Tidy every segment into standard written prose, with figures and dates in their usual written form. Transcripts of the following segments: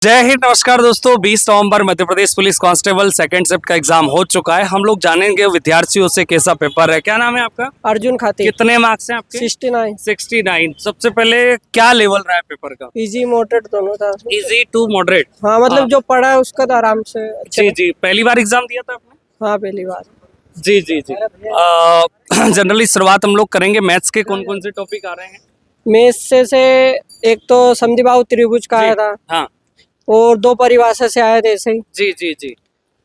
जय हिंद। नमस्कार दोस्तों, 20 नवंबर Madhya Pradesh police constable second shift का एग्जाम हो चुका है। हम लोग जानेंगे विद्यार्थियों से कैसा पेपर है। क्या नाम है आपका? अर्जुन खातिर। कितने मार्क्स हैं आपके? 69। 69। सबसे पहले क्या लेवल रहा है पेपर का? इजी मॉडरेट दोनों था। Easy to moderate. हाँ मतलब जो पढ़ा है उसका तो आराम से अच्छा। जी जी, पहली बार एग्जाम दिया था आपने? हाँ पहली बार। जी जी जी। जनरली शुरुआत हम लोग करेंगे मैथ्स के कौन कौन से टॉपिक आ रहे हैं? मेष से एक तो समद्विबाहु त्रिभुज का आया था हाँ और दो परिभाषा से आए थे ऐसे ही। जी जी जी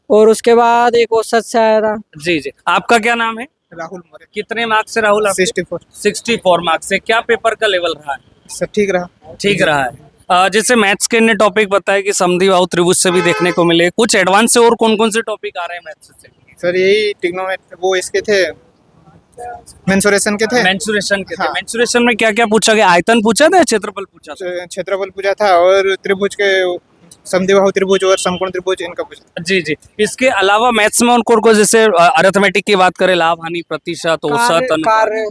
और उसके बाद एक औसत से आया था। जी जी। आपका क्या नाम है? राहुल मोरे। कितने मार्क्स से राहुल? 64। 64 मार्क्स से। क्या पेपर का लेवल रहा है? सब ठीक रहा। ठीक रहा है। जैसे मैथ्स के ने टॉपिक बताया कि समद्विबाहु त्रिभुज से भी देखने को मिले। कुछ एडवांस से और कौन कौन से टॉपिक आ रहे हैं मैथ्स से? सर यही ट्रिग्नोमेट्री वो इसके थे, मेंसुरेशन के थे। मेंसुरेशन के थे। हाँ। मेंसुरेशन में क्या क्या पूछा गया? आयतन पूछा था या क्षेत्रफल पूछा था? क्षेत्रफल पूछा था और त्रिभुज के समद्विबाहु त्रिभुज और समकोण त्रिभुज इनका पूछा। जी जी। इसके अलावा मैथ्स में उनको को जैसे अरिथमेटिक की बात करें, लाभ हानि प्रतिशत औसत अनुपात, कार्य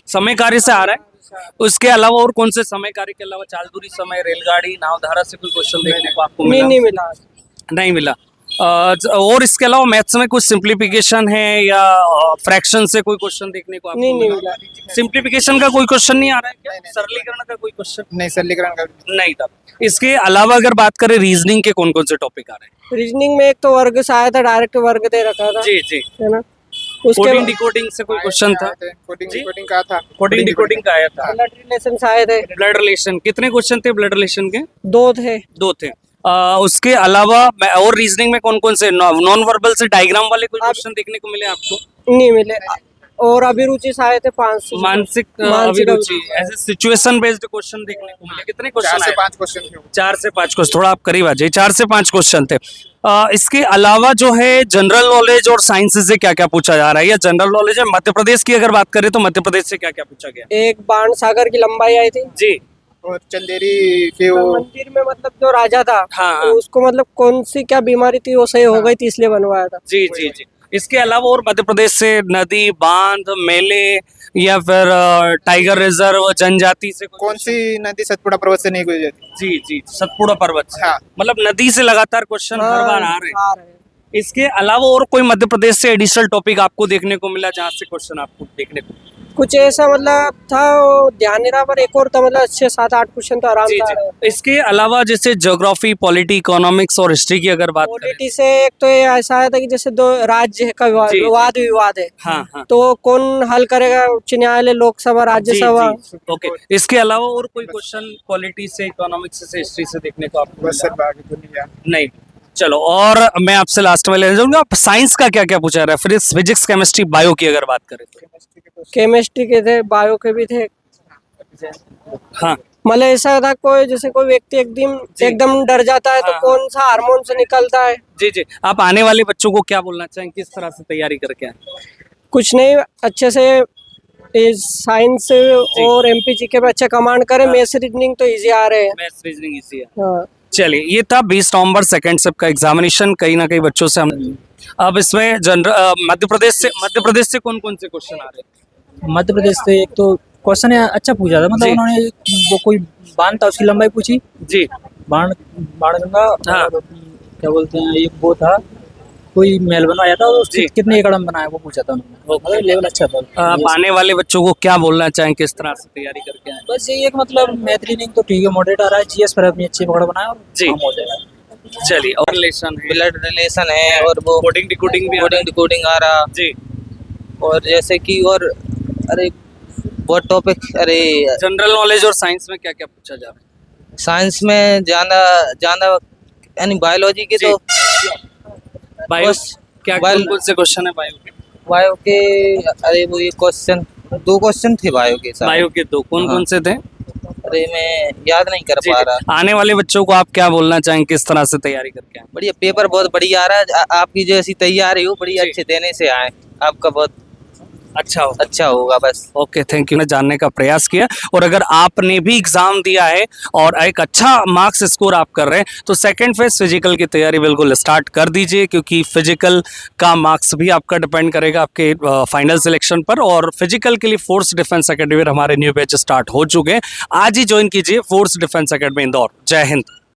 समय कार्य से आ रहा है। उसके अलावा और कौन से समय कार्य के अलावा चाल दूरी समय, रेलगाड़ी, नाव, धारा से कोई क्वेश्चन देखने को आपको मिला? नहीं मिला। नहीं मिला। और इसके अलावा मैथ्स में कुछ सिंप्लीफिकेशन है या फ्रैक्शन से कोई क्वेश्चन देखने को आपको नहीं मिला। सिंप्लीफिकेशन का कोई क्वेश्चन नहीं आ रहा है क्या? सरलीकरण का कोई क्वेश्चन नहीं सरलीकरण का नहीं था। इसके अलावा अगर बात करें रीजनिंग के कौन कौन से टॉपिक आ रहे हैं? रीजनिंग में एक तो वर्ग से आया था, डायरेक्ट वर्ग दे रखा था। जी जी। है ना। उसके कोडिंग डिकोडिंग से कोई क्वेश्चन था? कोडिंग का था। कोडिंग डिकोडिंग का आया था। ब्लड रिलेशन से आए थे। ब्लड रिलेशन कितने क्वेश्चन थे ब्लड रिलेशन के? दो थे। दो थे। उसके अलावा और रीजनिंग में कौन कौन से नॉन वर्बल से डायग्राम वाले कोई क्वेश्चन देखने को मिले आपको? नहीं मिले। और अभिरुचि से आए थे 5। मानसिक मानसिक अभिरुचि, ऐसे सिचुएशन बेस्ड क्वेश्चन देखने को मिले। कितने 4 क्वेश्चन से आए? 5 क्वेश्चन थे। 4 से 5 क्वेश्चन। थोड़ा आप करीब आ जाइए। 4 से 5 क्वेश्चन थे। इसके अलावा जो है जनरल नॉलेज और साइंस से क्या क्या पूछा जा रहा है? या जनरल नॉलेज है मध्य प्रदेश की अगर बात करें तो मध्य प्रदेश से क्या क्या पूछा गया? एक बाण सागर की लंबाई आई थी जी और चंदेरी के वो मंदिर में, मतलब जो राजा था हाँ, तो उसको मतलब कौन सी क्या बीमारी थी वो सही हो गई थी इसलिए बनवाया था। जी जी जी। इसके अलावा और मध्य प्रदेश से नदी, बांध, मेले या फिर टाइगर रिजर्व, जनजाति से कौन सी नदी सतपुड़ा पर्वत से नहीं गुजरती? जी जी, सतपुड़ा पर्वत से। हाँ। मतलब नदी से लगातार क्वेश्चन हर बार आ रहे हैं। आ रहे हैं। इसके अलावा और कोई मध्य प्रदेश से एडिशनल टॉपिक आपको देखने को मिला जहाँ से क्वेश्चन आपको देखने को? कुछ ऐसा मतलब था, वो ध्यान नहीं रहा, पर एक और था, मतलब 6-7-8 क्वेश्चन तो आराम जी से आ जी। रहे हैं। इसके अलावा जैसे ज्योग्राफी, पॉलिटी, इकोनॉमिक्स और हिस्ट्री की अगर बात करें, पॉलिटी से एक तो ये ऐसा आया था कि जैसे दो राज्य का जी, जी। वाद विवाद है, हाँ हाँ तो कौन हल करेगा? उच्च न्यायालय, लोकसभा, जी राज्यसभा। जी। ओके। इसके अलावा और कोई क्वेश्चन पॉलिटी से, इकोनॉमिक्स से, हिस्ट्री से देखने को आपको बस मिला? सर बाकी तो नहीं यार। नहीं। चलो, और मैं आपसे लास्ट में लेना चाहूंगा, साइंस का क्या क्या पूछा जा रहा है? फिजिक्स, केमिस्ट्री, बायो की अगर बात करें तो? केमिस्ट्री के थे, बायो के भी थे। हाँ मतलब ऐसा था, कोई जैसे कोई व्यक्ति एकदम डर जाता है तो हाँ। कौन सा हार्मोन से निकलता है। जी जी। आप आने वाले बच्चों को क्या बोलना चाहेंगे? किस तरह से तैयारी करके आए? कुछ नहीं, अच्छे से साइंस और एमपीजी के पे अच्छा कमांड करें। मैथ्स रीजनिंग तो इजी आ रहे हैं। मैथ्स, रीजनिंग इजी है। हाँ। चलिए, ये था 20 नवंबर सेकंड शिफ्ट का एग्जामिनेशन। कहीं ना कहीं बच्चों से हम अब इसमें जनरल मध्य प्रदेश से कौन कौन से क्वेश्चन आ रहे हैं? मध्य प्रदेश से एक तो क्वेश्चन अच्छा पूछा था, मतलब जी। उन्होंने वो कोई बांध था उसकी लंबाई पूछी, जी बाणगंगा हाँ। और क्या बोलते हैं एक वो था, कोई महल बनवाया था और जी। कितने एकड़ में बनाया वो पूछा था उन्होंने। ओके। मतलब लेवल अच्छा था। आप आने वाले बच्चों को क्या बोलना चाहें? किस तरह से तैयारी करके आए? बस ये एक मतलब मैथ रीजनिंग तो ठीक है, मॉडरेट आ रहा है, जीएस पर अपनी अच्छी पकड़ बनाया और जी। काम हो जाएगा। चलिए, और रिलेशन है, ब्लड रिलेशन है और वो कोडिंग डिकोडिंग भी आ रहा कोडिंग डिकोडिंग आ रहा है। जी। और जैसे कि और अरे बहुत टॉपिक, अरे जनरल नॉलेज और साइंस में क्या क्या पूछा जा रहा है? साइंस में ज्यादा ज्यादा यानी बायोलॉजी के जी। तो बायो बस क्या बायो- कौन से क्वेश्चन है बायो के? बायो के, अरे वो ये क्वेश्चन 2 क्वेश्चन थे बायो के साथ। बायो के 2 कौन हाँ। कौन से थे? अरे मैं याद नहीं कर जी, पा जी। रहा। आने वाले बच्चों को आप क्या बोलना चाहेंगे? किस तरह से तैयारी करके आए? बढ़िया पेपर, बहुत बढ़िया आ रहा है। आपकी जैसी तैयारी हो बढ़िया, जी। अच्छे देने से आए, आपका बहुत अच्छा हो। अच्छा होगा बस। Okay, thank you. ने जानने का प्रयास किया। और अगर आपने भी एग्जाम दिया है और एक अच्छा मार्क्स स्कोर आप कर रहे हैं तो सेकंड फेज फिजिकल की तैयारी बिल्कुल स्टार्ट कर दीजिए, क्योंकि फिजिकल का मार्क्स भी आपका डिपेंड करेगा आपके फाइनल सिलेक्शन पर। और फिजिकल के लिए फोर्स डिफेंस अकेडमी में हमारे न्यू बैच स्टार्ट हो चुके हैं। आज ही ज्वाइन कीजिए फोर्स डिफेंस अकेडमी इंदौर। जय हिंद।